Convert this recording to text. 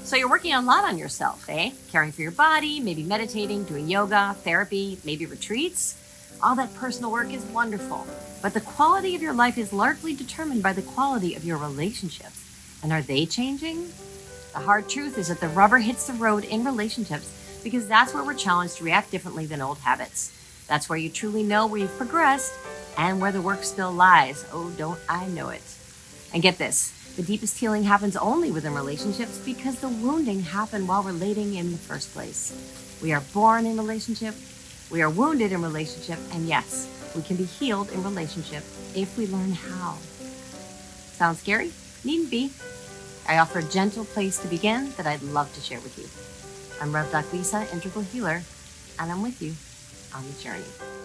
So you're working a lot on yourself, eh? Caring for your body, maybe meditating, doing yoga, therapy, maybe retreats. All that personal work is wonderful, but the quality of your life is largely determined by the quality of your relationships. And are they changing? The hard truth is that the rubber hits the road in relationships because that's where we're challenged to react differently than old habits. That's where you truly know where you've progressed and where the work still lies. Oh, don't I know it. And get this, the deepest healing happens only within relationships because the wounding happened while relating in the first place. We are born in relationship, we are wounded in relationship, and yes, we can be healed in relationship if we learn how. Sound scary? Needn't be. I offer a gentle place to begin that I'd love to share with you. I'm Rev. Doc Lisa, Integral Healer, and I'm with you on the journey.